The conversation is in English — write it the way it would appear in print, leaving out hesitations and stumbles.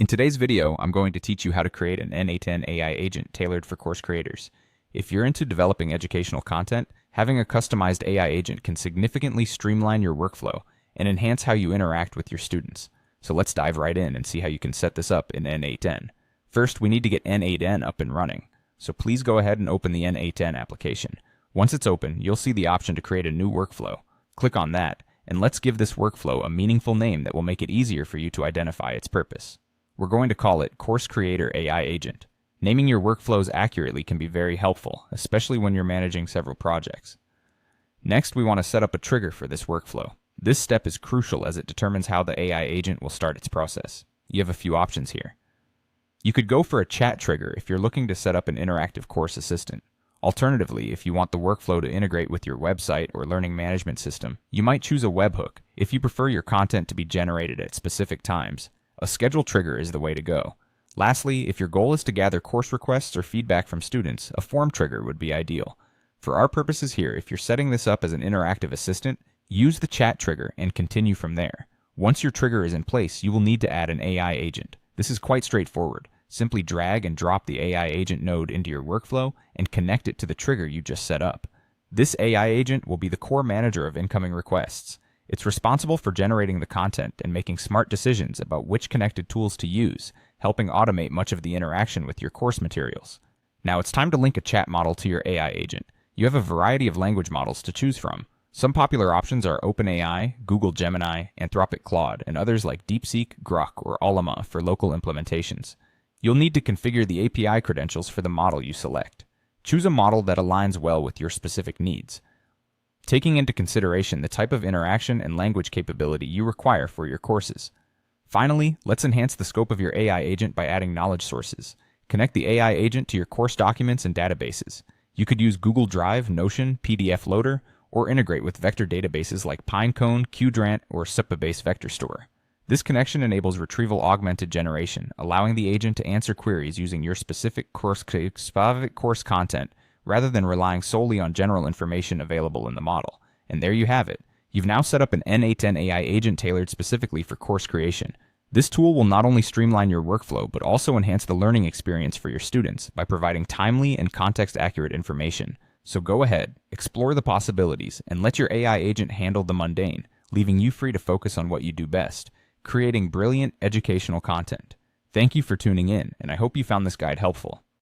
In today's video, I'm going to teach you how to create an n8n AI agent tailored for course creators. If you're into developing educational content, having a customized AI agent can significantly streamline your workflow and enhance how you interact with your students. So let's dive right in and see how you can set this up in n8n. First, we need to get n8n up and running. So please go ahead and open the n8n application. Once it's open, you'll see the option to create a new workflow. Click on that, and let's give this workflow a meaningful name that will make it easier for you to identify its purpose. We're going to call it Course Creator AI Agent. Naming your workflows accurately can be very helpful, especially when you're managing several projects. Next, we want to set up a trigger for this workflow. This step is crucial as it determines how the AI agent will start its process. You have a few options here. You could go for a chat trigger if you're looking to set up an interactive course assistant. Alternatively, if you want the workflow to integrate with your website or learning management system, you might choose a webhook if you prefer your content to be generated at specific times. A schedule trigger is the way to go. Lastly, if your goal is to gather course requests or feedback from students, a form trigger would be ideal. For our purposes here, if you're setting this up as an interactive assistant, use the chat trigger and continue from there. Once your trigger is in place, you will need to add an AI agent. This is quite straightforward. Simply drag and drop the AI agent node into your workflow and connect it to the trigger you just set up. This AI agent will be the core manager of incoming requests. It's responsible for generating the content and making smart decisions about which connected tools to use, helping automate much of the interaction with your course materials. Now it's time to link a chat model to your AI agent. You have a variety of language models to choose from. Some popular options are OpenAI, Google Gemini, Anthropic Claude, and others like DeepSeek, Grok, or Ollama for local implementations. You'll need to configure the API credentials for the model you select. Choose a model that aligns well with your specific needs, taking into consideration the type of interaction and language capability you require for your courses. Finally, let's enhance the scope of your AI agent by adding knowledge sources. Connect the AI agent to your course documents and databases. You could use Google Drive, Notion, PDF Loader, or integrate with vector databases like Pinecone, Qdrant, or Supabase Vector Store. This connection enables retrieval augmented generation, allowing the agent to answer queries using your specific course content rather than relying solely on general information available in the model. And there you have it. You've now set up an n8n AI agent tailored specifically for course creation. This tool will not only streamline your workflow, but also enhance the learning experience for your students by providing timely and context-accurate information. So go ahead, explore the possibilities, and let your AI agent handle the mundane, leaving you free to focus on what you do best, creating brilliant educational content. Thank you for tuning in, and I hope you found this guide helpful.